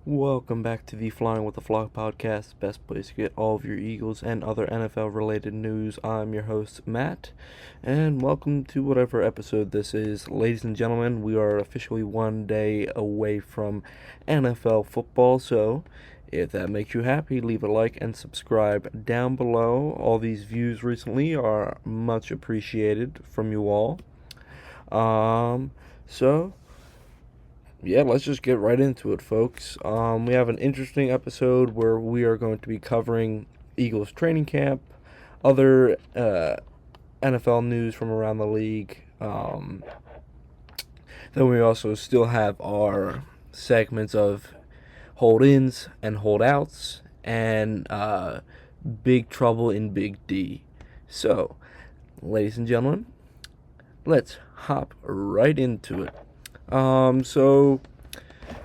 Welcome back to the Flying with the Flock podcast, best place to get all of your Eagles and other NFL related news. I'm your host, Matt, and welcome to whatever episode this is. Ladies and gentlemen, we are officially one day away from NFL football, so if that makes you happy, leave a like and subscribe down below. All these views recently are much appreciated from you all. So yeah, let's just get right into it, folks. We have an interesting episode where we are going to be covering Eagles training camp, other NFL news from around the league. Then we also still have our segments of hold-ins and holdouts and Big Trouble in Big D. So, ladies and gentlemen, let's hop right into it. So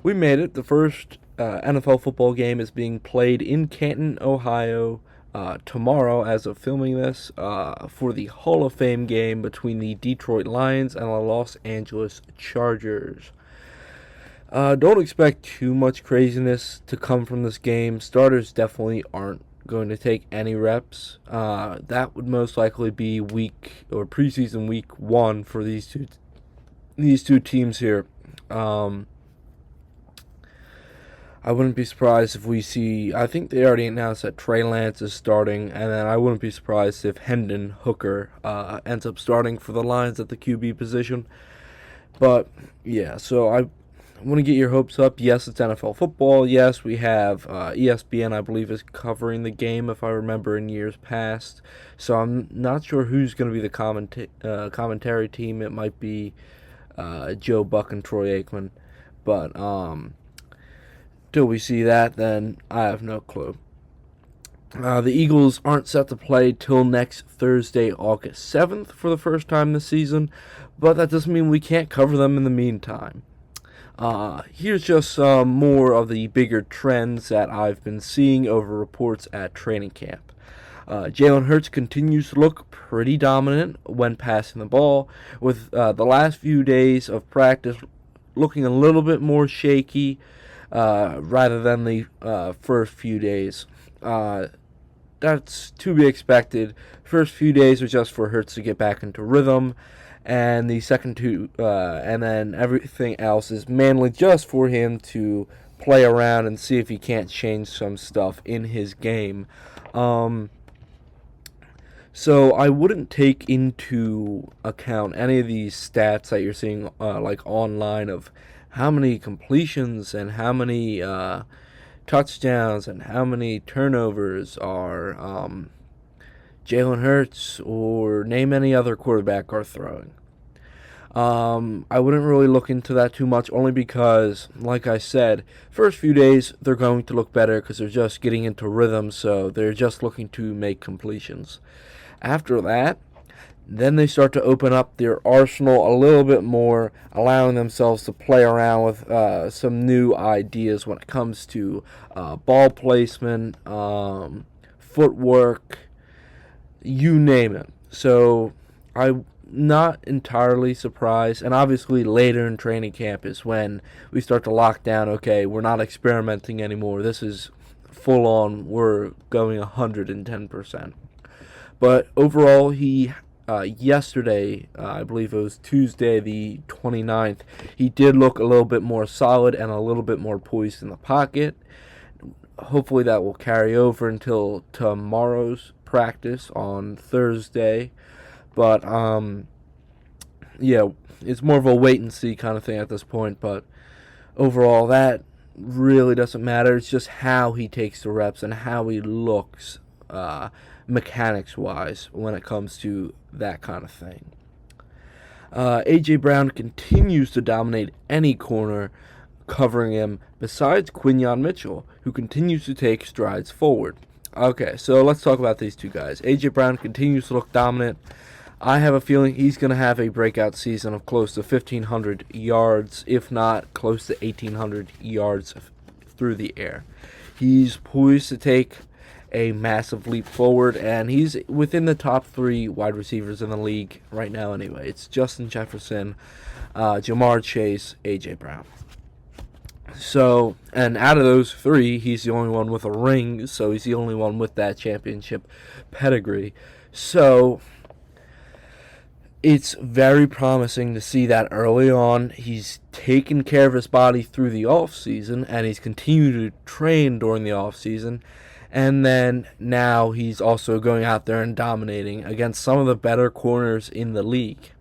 we made it. The first NFL football game is being played in Canton, Ohio, tomorrow as of filming this, for the Hall of Fame game between the Detroit Lions and the Los Angeles Chargers. Don't expect too much craziness to come from this game. Starters definitely aren't going to take any reps. That would most likely be preseason week 1 for these two teams here. I wouldn't be surprised if we see, I think they already announced that Trey Lance is starting, and then I wouldn't be surprised if Hendon Hooker ends up starting for the Lions at the QB position. But yeah, so I want to get your hopes up. Yes, it's NFL football. Yes, we have ESPN, I believe, is covering the game, if I remember, in years past. So I'm not sure who's going to be the commentary team. It might be Joe Buck and Troy Aikman, but till we see that, then I have no clue. The Eagles aren't set to play till next Thursday, August 7th, for the first time this season, but that doesn't mean we can't cover them in the meantime. Here's just some more of the bigger trends that I've been seeing over reports at training camp. Jalen Hurts continues to look pretty dominant when passing the ball, with the last few days of practice looking a little bit more shaky rather than the first few days. That's to be expected. First few days was just for Hurts to get back into rhythm, and the second two, and then everything else is mainly just for him to play around and see if he can't change some stuff in his game. So I wouldn't take into account any of these stats that you're seeing like online of how many completions and how many touchdowns and how many turnovers are Jalen Hurts or name any other quarterback are throwing. I wouldn't really look into that too much, only because, like I said, first few days they're going to look better because they're just getting into rhythm, so they're just looking to make completions. After that, then they start to open up their arsenal a little bit more, allowing themselves to play around with some new ideas when it comes to ball placement, footwork, you name it. So I'm not entirely surprised, and obviously later in training camp is when we start to lock down, okay, we're not experimenting anymore. This is full on, we're going 110%. But overall, he yesterday, I believe it was Tuesday the 29th, he did look a little bit more solid and a little bit more poised in the pocket. Hopefully that will carry over until tomorrow's practice on Thursday. But, yeah, it's more of a wait-and-see kind of thing at this point. But overall, that really doesn't matter. It's just how he takes the reps and how he looks mechanics-wise when it comes to that kind of thing. A.J. Brown continues to dominate any corner covering him besides Quinyon Mitchell, who continues to take strides forward. Okay, so let's talk about these two guys. A.J. Brown continues to look dominant. I have a feeling he's going to have a breakout season of close to 1,500 yards, if not close to 1,800 yards through the air. He's poised to take a massive leap forward, and he's within the top 3 wide receivers in the league right now anyway. It's Justin Jefferson, Jamar Chase, A.J. Brown. So, and out of those three, he's the only one with a ring, so he's the only one with that championship pedigree. So, it's very promising to see that early on he's taken care of his body through the off season, and he's continued to train during the off season, and then now he's also going out there and dominating against some of the better corners in the league.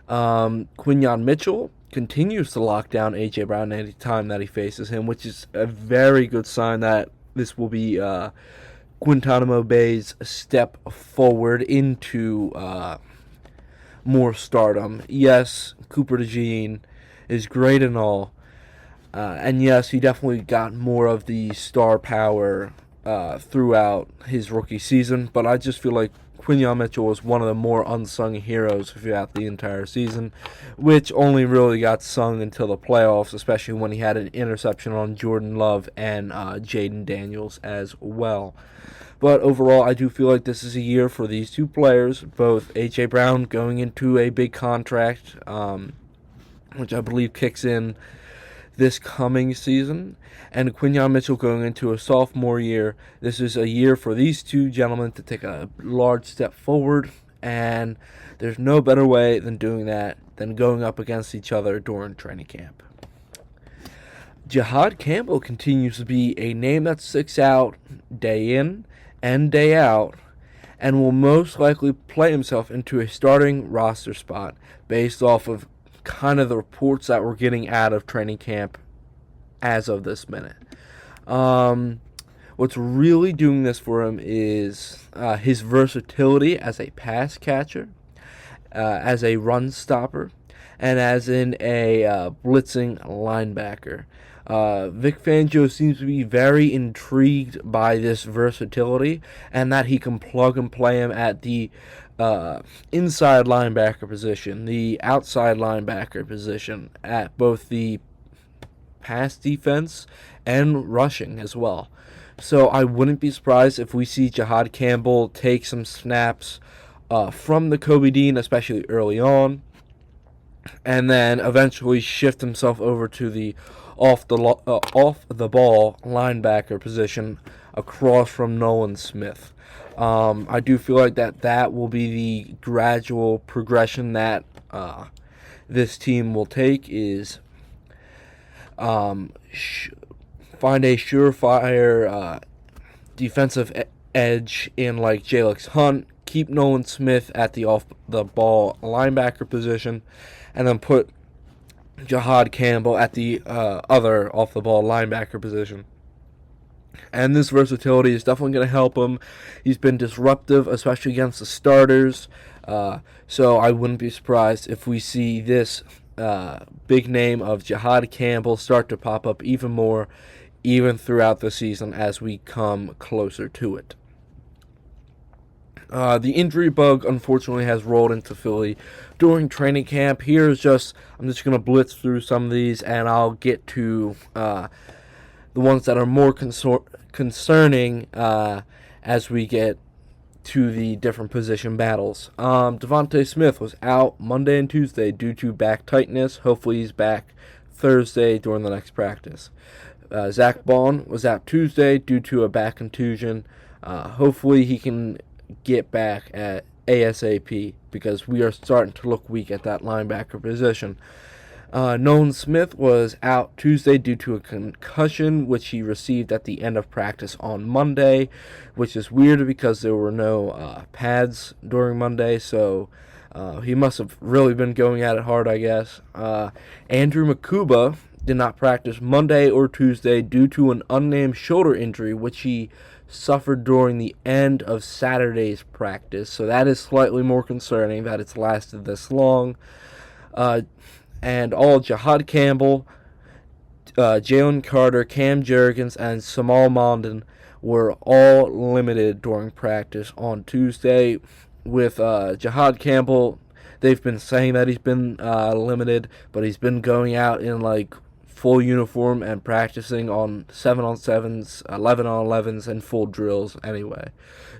Quinyon Mitchell continues to lock down A.J. Brown any time that he faces him, which is a very good sign that this will be Guantanamo Bay's step forward into more stardom. Yes, Cooper DeJean is great and all, and yes, he definitely got more of the star power throughout his rookie season, but I just feel like Quinyon Mitchell was one of the more unsung heroes throughout the entire season, which only really got sung until the playoffs, especially when he had an interception on Jordan Love and Jaden Daniels as well. But overall, I do feel like this is a year for these two players, both A.J. Brown going into a big contract, which I believe kicks in this coming season, and Quinyon Mitchell going into a sophomore year. This is a year for these two gentlemen to take a large step forward, and there's no better way than doing that than going up against each other during training camp. Jihaad Campbell continues to be a name that sticks out day in and day out, and will most likely play himself into a starting roster spot based off of kind of the reports that we're getting out of training camp as of this minute. What's really doing this for him is his versatility as a pass catcher, as a run stopper, and as in a blitzing linebacker. Vic Fangio seems to be very intrigued by this versatility, and that he can plug and play him at the inside linebacker position, the outside linebacker position, at both the pass defense and rushing as well. So I wouldn't be surprised if we see Jihaad Campbell take some snaps from the Kobe Dean, especially early on, and then eventually shift himself over to the off the ball linebacker position across from Nolan Smith. I do feel like that will be the gradual progression that this team will take, is find a surefire defensive edge in like Jalix Hunt, keep Nolan Smith at the off the ball linebacker position, and then put Jihaad Campbell at the other off the ball linebacker position. And this versatility is definitely going to help him. He's been disruptive, especially against the starters. So I wouldn't be surprised if we see this big name of Jihaad Campbell start to pop up even more, even throughout the season as we come closer to it. The injury bug, unfortunately, has rolled into Philly during training camp. I'm just going to blitz through some of these, and I'll get to the ones that are more concerning as we get to the different position battles. Devontae Smith was out Monday and Tuesday due to back tightness. Hopefully he's back Thursday during the next practice. Zach Bond was out Tuesday due to a back contusion. Hopefully he can get back at ASAP, because we are starting to look weak at that linebacker position. Nolan Smith was out Tuesday due to a concussion, which he received at the end of practice on Monday, which is weird because there were no pads during Monday, so he must have really been going at it hard, I guess. Andrew Makuba did not practice Monday or Tuesday due to an unnamed shoulder injury, which he suffered during the end of Saturday's practice, so that is slightly more concerning that it's lasted this long. And all Jihaad Campbell, Jalen Carter, Cam Jurgens, and Samal Mondon were all limited during practice on Tuesday. With Jihaad Campbell, they've been saying that he's been limited, but he's been going out in like full uniform and practicing on 7-on-7s, 11-on-11s, and full drills anyway.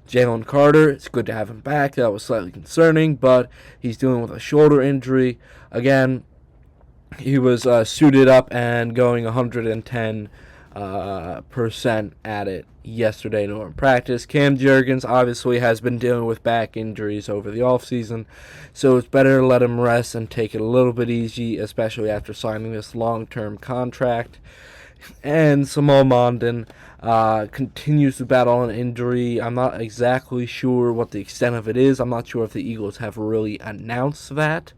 Jalen Carter, it's good to have him back. That was slightly concerning, but he's dealing with a shoulder injury. Again, he was suited up and going 110 percent at it yesterday in practice. Cam Jurgens obviously has been dealing with back injuries over the offseason, so it's better to let him rest and take it a little bit easy, especially after signing this long-term contract. And Samal Mondin continues to battle an injury. I'm not exactly sure what the extent of it is. I'm not sure if the Eagles have really announced that.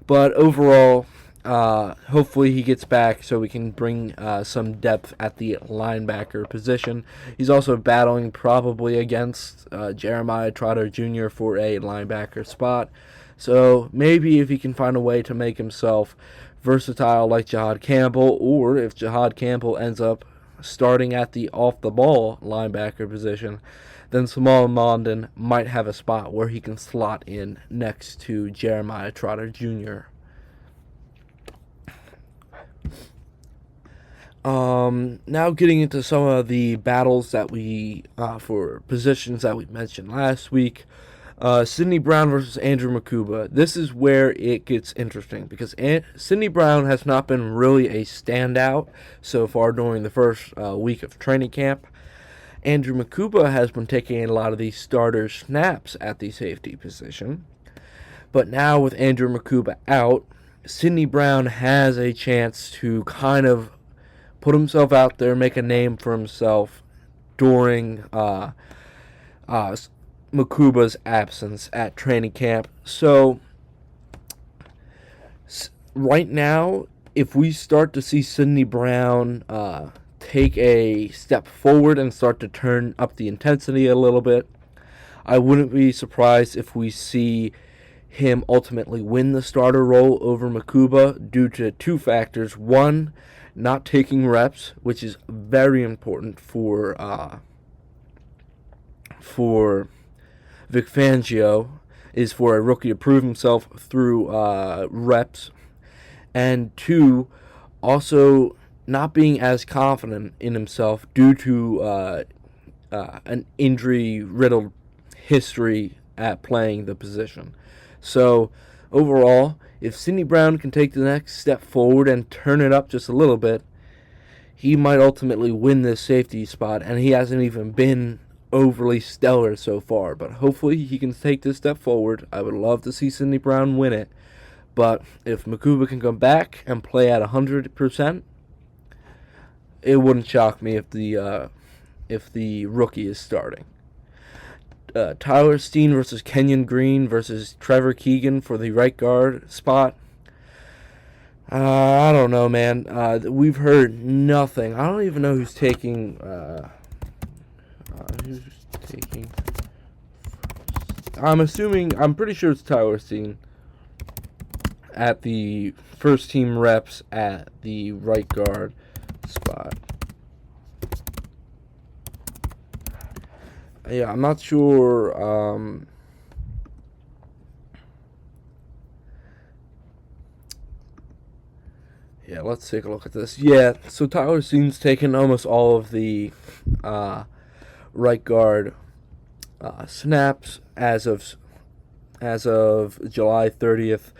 But overall, hopefully he gets back so we can bring some depth at the linebacker position. He's also battling probably against Jeremiah Trotter Jr. for a linebacker spot. So maybe if he can find a way to make himself versatile like Jihad Campbell, or if Jihad Campbell ends up starting at the off-the-ball linebacker position, then Samal Mondin might have a spot where he can slot in next to Jeremiah Trotter Jr. Now getting into some of the battles that for positions that we mentioned last week. Sidney Brown versus Andrew Mukuba. This is where it gets interesting because Sidney Brown has not been really a standout so far during the first week of training camp. Andrew Mukuba has been taking a lot of these starter snaps at the safety position. But now with Andrew Mukuba out, Sidney Brown has a chance to kind of put himself out there, make a name for himself during Mukuba's absence at training camp. So right now, if we start to see Sidney Brown take a step forward and start to turn up the intensity a little bit, I wouldn't be surprised if we see him ultimately win the starter role over Mukuba due to two factors. One, not taking reps, which is very important for Vic Fangio, is for a rookie to prove himself through reps. And two, also not being as confident in himself due to an injury-riddled history at playing the position. So overall, if Sidney Brown can take the next step forward and turn it up just a little bit, he might ultimately win this safety spot, and he hasn't even been overly stellar so far, but hopefully he can take this step forward. I would love to see Sidney Brown win it, but if Mukuba can come back and play at 100%, it wouldn't shock me if the rookie is starting. Tyler Steen versus Kenyon Green versus Trevor Keegan for the right guard spot. I don't know, man. We've heard nothing. I don't even know who's taking. Who's taking? I'm pretty sure it's Tyler Steen at the first team reps at the right guard spot. Yeah, I'm not sure. Yeah, let's take a look at this. Yeah, so Tyler Steen's taken almost all of the right guard snaps as of July 30th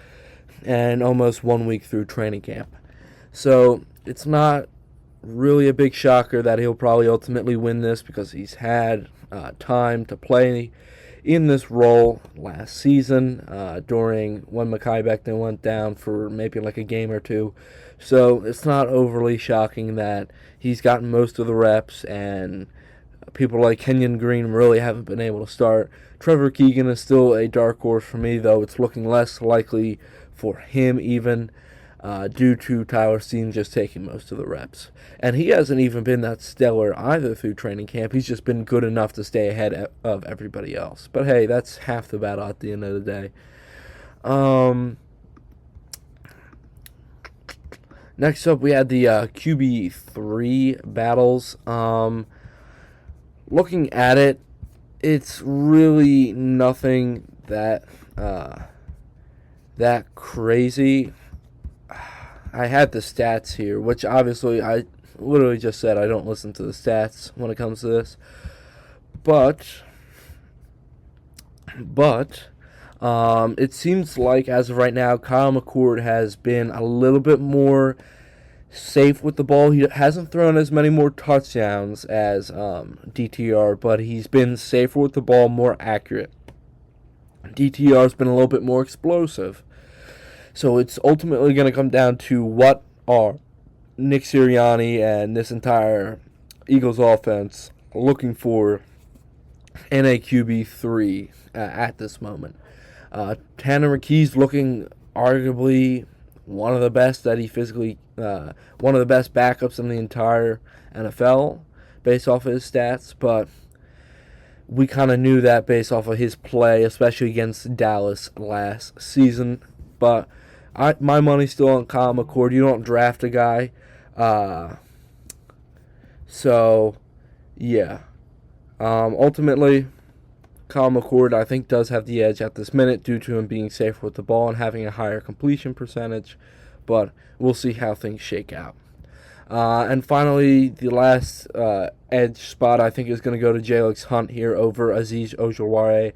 and almost 1 week through training camp. So it's not really a big shocker that he'll probably ultimately win this because he's had time to play in this role last season during when Mekhi Becton went down for maybe like a game or two. So it's not overly shocking that he's gotten most of the reps, and people like Kenyon Green really haven't been able to start. Trevor Keegan is still a dark horse for me, though it's looking less likely for him even due to Tyler Steen just taking most of the reps. And he hasn't even been that stellar either through training camp. He's just been good enough to stay ahead of everybody else. But hey, that's half the battle at the end of the day. Next up, we had the QB3 battles. Looking at it, it's really nothing that crazy. I had the stats here, which obviously I literally just said I don't listen to the stats when it comes to this. But It seems like as of right now, Kyle McCord has been a little bit more safe with the ball. He hasn't thrown as many more touchdowns as DTR, but he's been safer with the ball, more accurate. DTR's been a little bit more explosive. So it's ultimately going to come down to what are Nick Sirianni and this entire Eagles offense looking for in a QB3 at this moment. Tanner McKee's looking arguably one of the best that he physically, one of the best backups in the entire NFL based off of his stats, but we kind of knew that based off of his play, especially against Dallas last season. But my money's still on Kyle McCord. You don't draft a guy. So, yeah. Ultimately, Kyle McCord, I think, does have the edge at this minute due to him being safer with the ball and having a higher completion percentage. But we'll see how things shake out. And finally, the last edge spot I think is going to go to Jalen Hunt here over Azeez Ojulari,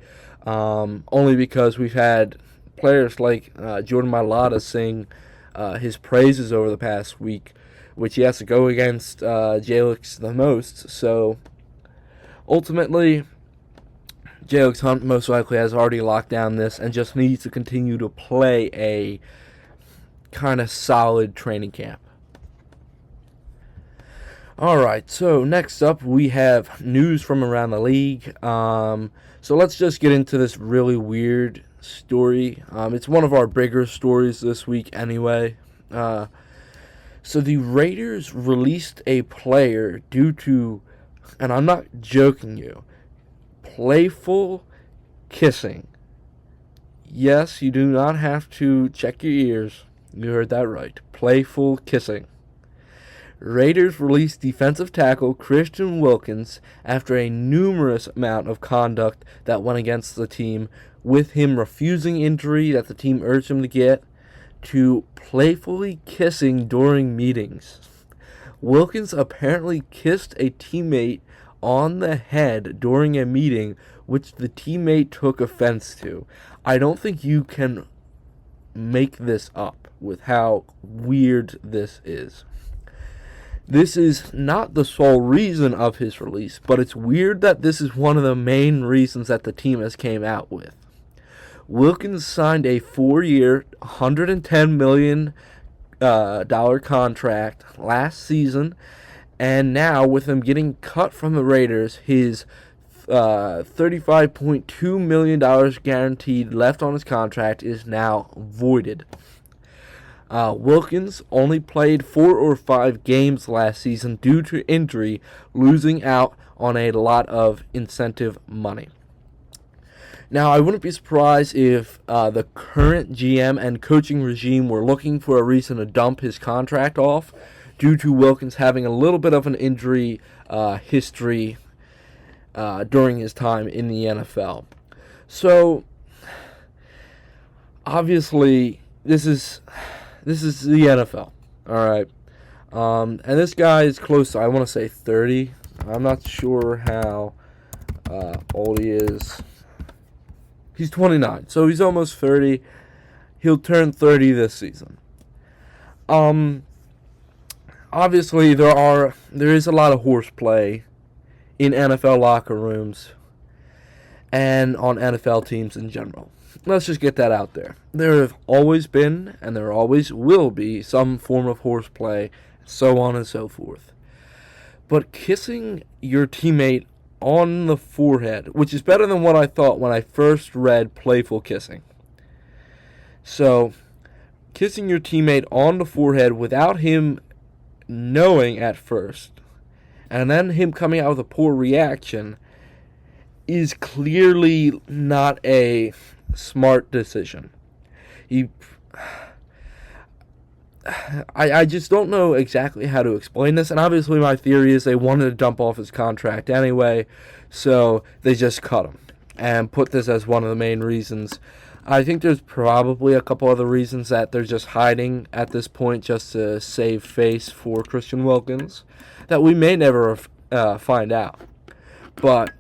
only because we've had players like Jordan Mailata sing his praises over the past week, which he has to go against Jalen the most. So ultimately, Jalen Hunt most likely has already locked down this and just needs to continue to play a kind of solid training camp. Alright, so next up we have news from around the league. So let's just get into this really weird story. It's one of our bigger stories this week anyway. So the Raiders released a player due to, and I'm not joking you, playful kissing. Yes, you do not have to check your ears. You heard that right. Playful kissing. Raiders released defensive tackle Christian Wilkins after a numerous amount of conduct that went against the team, with him refusing injury that the team urged him to get, to playfully kissing during meetings. Wilkins apparently kissed a teammate on the head during a meeting, which the teammate took offense to. I don't think you can make this up with how weird this is. This is not the sole reason of his release, but it's weird that this is one of the main reasons that the team has came out with. Wilkins signed a 4-year, $110 million contract last season, and now with him getting cut from the Raiders, his $35.2 million guaranteed left on his contract is now voided. Wilkins only played 4 or 5 games last season due to injury, losing out on a lot of incentive money. Now, I wouldn't be surprised if the current GM and coaching regime were looking for a reason to dump his contract off due to Wilkins having a little bit of an injury history during his time in the NFL. So, obviously, this is the NFL, all right? And this guy is close to, I want to say, 30. I'm not sure how old he is. He's 29, so he's almost 30. He'll turn 30 this season. Obviously, there is a lot of horseplay in NFL locker rooms and on NFL teams in general. Let's just get that out there. There have always been, and there always will be, some form of horseplay, so on and so forth. But kissing your teammate on the forehead, which is better than what I thought when I first read playful kissing. So, kissing your teammate on the forehead without him knowing at first, and then him coming out with a poor reaction, is clearly not a smart decision. I just don't know exactly how to explain this, and obviously my theory is they wanted to dump off his contract anyway, so they just cut him and put this as one of the main reasons. I think there's probably a couple other reasons that they're just hiding at this point just to save face for Christian Wilkins that we may never find out. But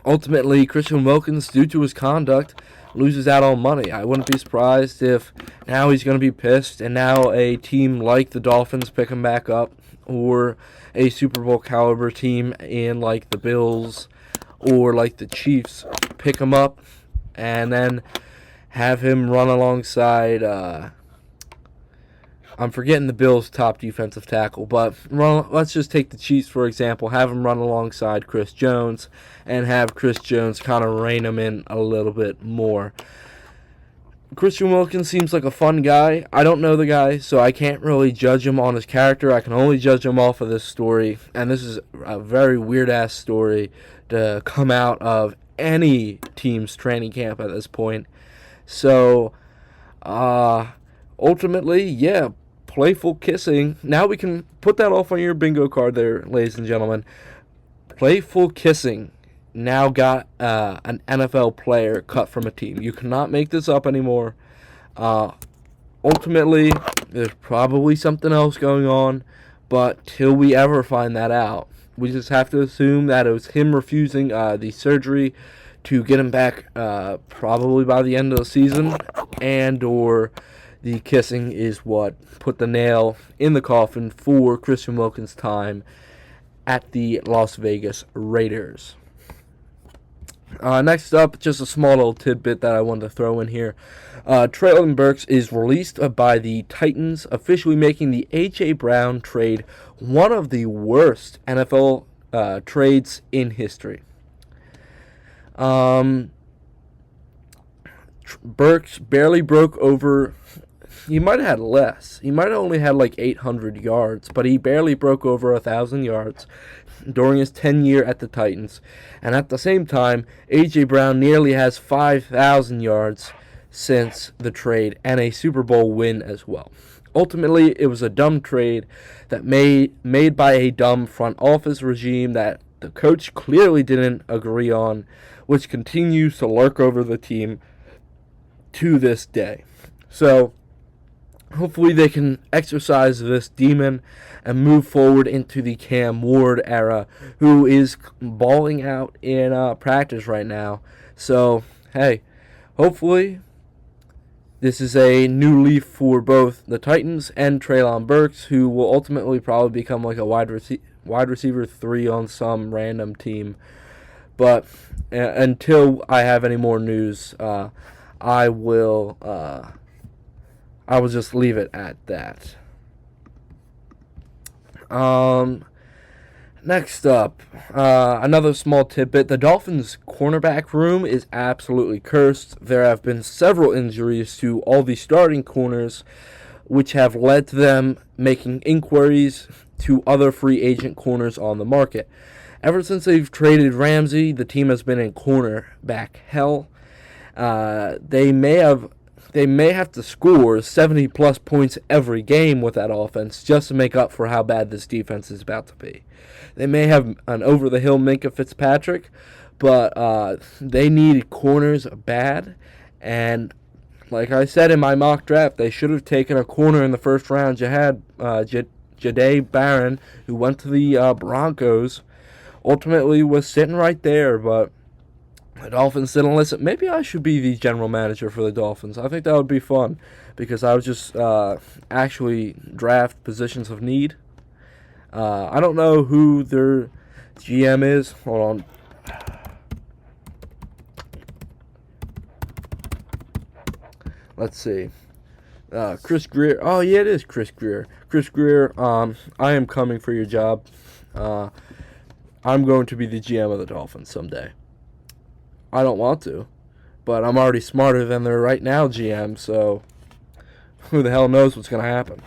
ultimately, Christian Wilkins, due to his conduct, loses out on money. I wouldn't be surprised if now he's going to be pissed, and now a team like the Dolphins pick him back up, or a Super Bowl caliber team in like the Bills or like the Chiefs pick him up, and then have him run alongside. I'm forgetting the Bills' top defensive tackle, but let's just take the Chiefs for example. Have him run alongside Chris Jones, and have Chris Jones kind of rein him in a little bit more. Christian Wilkins seems like a fun guy. I don't know the guy, so I can't really judge him on his character. I can only judge him off of this story, and this is a very weird-ass story to come out of any team's training camp at this point. So, ultimately, yeah, playful kissing. Now we can put that off on your bingo card there, ladies and gentlemen. Playful kissing now got an NFL player cut from a team. You cannot make this up anymore. Ultimately, there's probably something else going on, but till we ever find that out, we just have to assume that it was him refusing the surgery to get him back probably by the end of the season, and or the kissing is what put the nail in the coffin for Christian Wilkins' time at the Las Vegas Raiders. Next up, just a small little tidbit that I wanted to throw in here. Treylon Burks is released by the Titans, officially making the A.J. Brown trade one of the worst NFL trades in history. Burks barely broke over. He might have had less. He might have only had like 800 yards, but he barely broke over 1,000 yards during his tenure at the Titans. And at the same time, A.J. Brown nearly has 5,000 yards since the trade, and a Super Bowl win as well. Ultimately, it was a dumb trade that made by a dumb front office regime that the coach clearly didn't agree on, which continues to lurk over the team to this day. So, hopefully they can exorcise this demon and move forward into the Cam Ward era, who is balling out in practice right now. So, hey, hopefully this is a new leaf for both the Titans and Treylon Burks, who will ultimately probably become like a wide receiver 3 on some random team. But until I have any more news, I will just leave it at that. Next up, another small tidbit. The Dolphins' cornerback room is absolutely cursed. There have been several injuries to all the starting corners, which have led to them making inquiries to other free agent corners on the market. Ever since they've traded Ramsey, the team has been in cornerback hell. They may have to score 70-plus points every game with that offense just to make up for how bad this defense is about to be. They may have an over-the-hill Minkah Fitzpatrick, but they need corners bad. And like I said in my mock draft, they should have taken a corner in the first round. You had Jahdae Barron, who went to the Broncos, ultimately was sitting right there, but the Dolphins didn't listen. Maybe I should be the general manager for the Dolphins. I think that would be fun, because I would just actually draft positions of need. I don't know who their GM is. Hold on. Let's see. Chris Grier. Oh, yeah, it is Chris Grier. Chris Grier, I am coming for your job. I'm going to be the GM of the Dolphins someday. I don't want to, but I'm already smarter than their right now GM, so who the hell knows what's going to happen.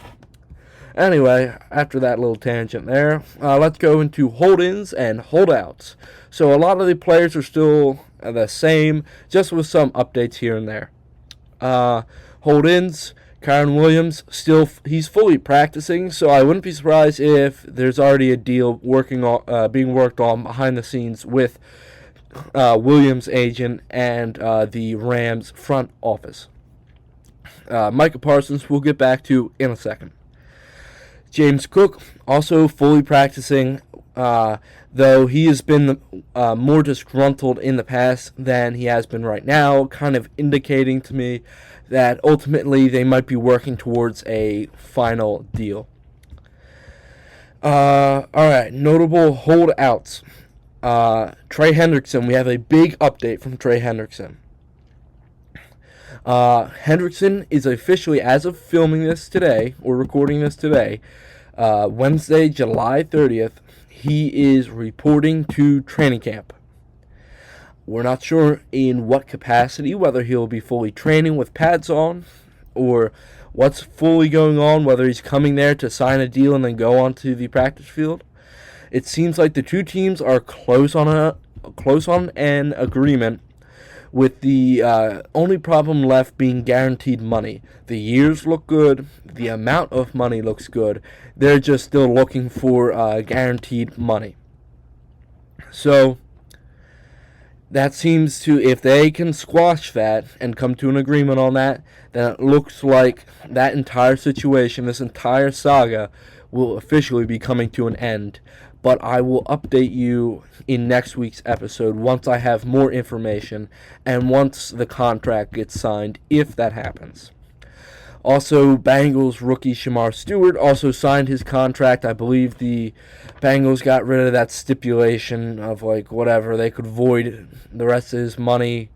Anyway, after that little tangent there, let's go into hold-ins and holdouts. So a lot of the players are still the same, just with some updates here and there. Hold-ins, Kyren Williams, he's fully practicing, so I wouldn't be surprised if there's already a deal being worked on behind the scenes with Williams' agent and the Rams front office. Micah Parsons we'll get back to in a second. James Cook also fully practicing though he has been more disgruntled in the past than he has been right now, kind of indicating to me that ultimately they might be working towards a final deal. Alright, notable holdouts. Trey Hendrickson, we have a big update from Trey Hendrickson. Hendrickson is officially, as of filming this today, or recording this today, Wednesday, July 30th, he is reporting to training camp. We're not sure in what capacity, whether he'll be fully training with pads on, or what's fully going on, whether he's coming there to sign a deal and then go onto the practice field. It seems like the two teams are close on an agreement, with the only problem left being guaranteed money. The years look good. The amount of money looks good. They're just still looking for guaranteed money. So that seems to, if they can squash that and come to an agreement on that, then it looks like that entire situation, this entire saga, will officially be coming to an end. But I will update you in next week's episode once I have more information and once the contract gets signed, if that happens. Also, Bengals rookie Shemar Stewart also signed his contract. I believe the Bengals got rid of that stipulation of, like, whatever, they could void the rest of his money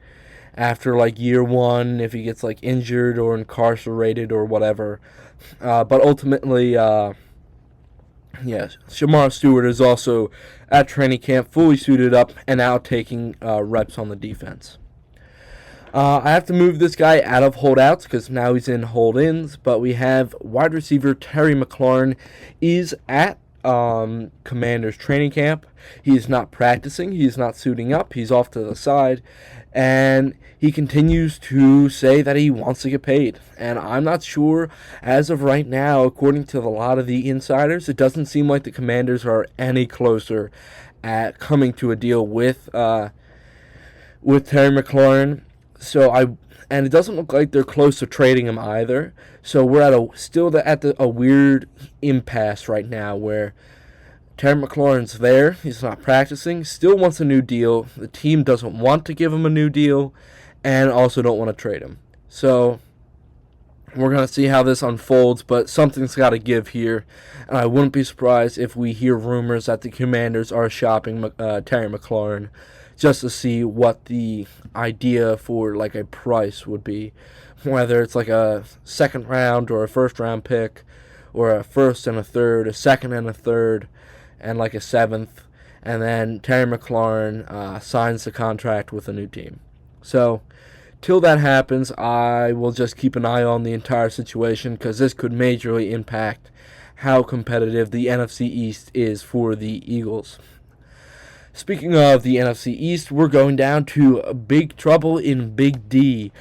after, like, year one if he gets, like, injured or incarcerated or whatever. But ultimately, yes, Shemar Stewart is also at training camp, fully suited up, and now taking reps on the defense. I have to move this guy out of holdouts because now he's in hold-ins, but we have wide receiver Terry McLaurin is at Commanders training camp. He is not practicing. He is not suiting up. He's off to the side, and he continues to say that he wants to get paid. And I'm not sure, as of right now, according to a lot of the insiders, it doesn't seem like the Commanders are any closer at coming to a deal with Terry McLaurin. And it doesn't look like they're close to trading him either. So we're at a weird impasse right now where Terry McLaurin's there. He's not practicing. Still wants a new deal. The team doesn't want to give him a new deal, and also don't want to trade him. So we're going to see how this unfolds, but something's got to give here. And I wouldn't be surprised if we hear rumors that the Commanders are shopping Terry McLaurin, just to see what the idea for, like, a price would be. Whether it's like a second round or a first round pick, or a first and a third, a second and a third, and like a seventh. And then Terry McLaurin signs the contract with a new team. So, till that happens, I will just keep an eye on the entire situation, because this could majorly impact how competitive the NFC East is for the Eagles. Speaking of the NFC East, we're going down to big trouble in Big D.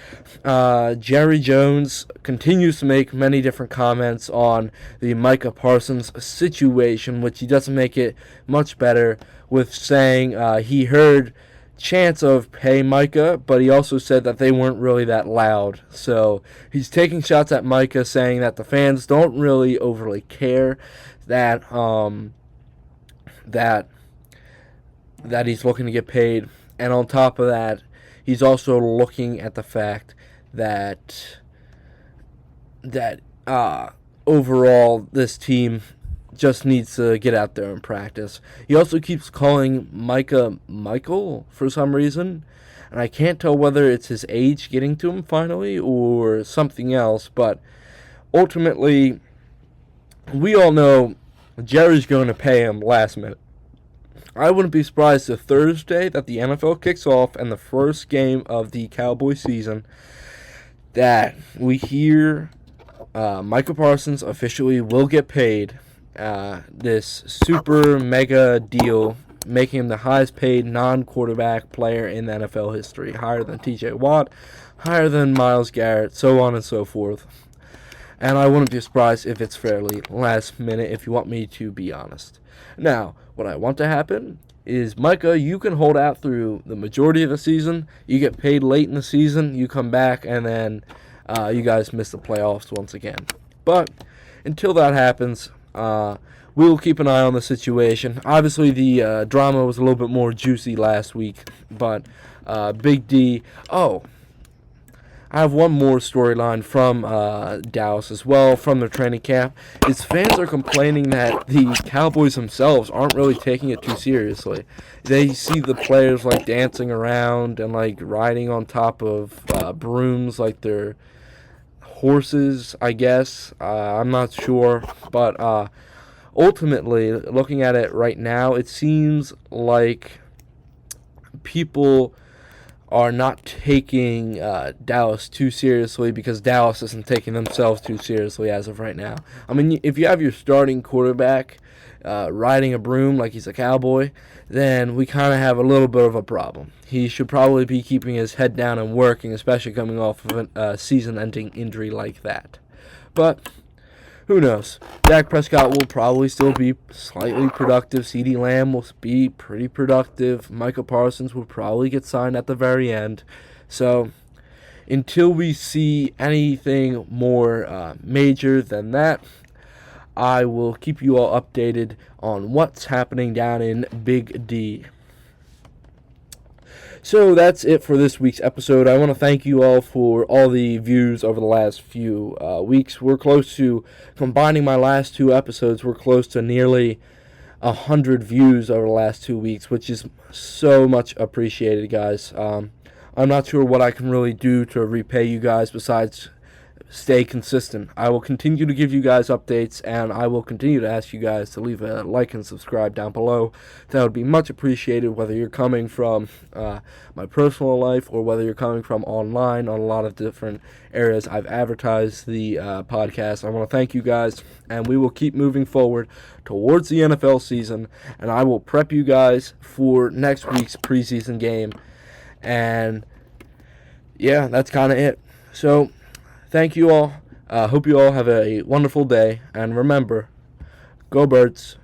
Jerry Jones continues to make many different comments on the Micah Parsons situation, which he doesn't make it much better with saying he heard chants of "Hey Micah," but he also said that they weren't really that loud. So he's taking shots at Micah, saying that the fans don't really overly care that that he's looking to get paid. And on top of that, he's also looking at the fact that overall this team just needs to get out there and practice. He also keeps calling Micah Michael for some reason, and I can't tell whether it's his age getting to him finally or something else, but ultimately we all know Jerry's going to pay him last minute. I wouldn't be surprised if Thursday that the NFL kicks off and the first game of the Cowboy season that we hear Micah Parsons officially will get paid this super mega deal, making him the highest paid non-quarterback player in NFL history, higher than TJ Watt, higher than Myles Garrett, so on and so forth. And I wouldn't be surprised if it's fairly last minute, if you want me to be honest. Now, what I want to happen is, Micah, you can hold out through the majority of the season. You get paid late in the season. You come back, and then you guys miss the playoffs once again. But until that happens, we will keep an eye on the situation. Obviously, the drama was a little bit more juicy last week, but Big D. Oh, I have one more storyline from Dallas as well, from their training camp. Is fans are complaining that the Cowboys themselves aren't really taking it too seriously. They see the players like dancing around and like riding on top of brooms like they're horses, I guess. I'm not sure, but ultimately, looking at it right now, it seems like people are not taking Dallas too seriously because Dallas isn't taking themselves too seriously as of right now. I mean, if you have your starting quarterback riding a broom like he's a cowboy, then we kind of have a little bit of a problem. He should probably be keeping his head down and working, especially coming off of a season-ending injury like that. But who knows? Dak Prescott will probably still be slightly productive. CeeDee Lamb will be pretty productive. Micah Parsons will probably get signed at the very end. So until we see anything more major than that, I will keep you all updated on what's happening down in Big D. So that's it for this week's episode. I want to thank you all for all the views over the last few weeks. We're close to, combining my last two episodes, we're close to nearly 100 views over the last 2 weeks, which is so much appreciated, guys. I'm not sure what I can really do to repay you guys besides stay consistent. I will continue to give you guys updates, and I will continue to ask you guys to leave a like and subscribe down below. That would be much appreciated, whether you're coming from my personal life or whether you're coming from online on a lot of different areas I've advertised the podcast. I want to thank you guys, and we will keep moving forward towards the NFL season, and I will prep you guys for next week's preseason game. And yeah, that's kind of it. So thank you all. Hope you all have a wonderful day. And remember, go Birds.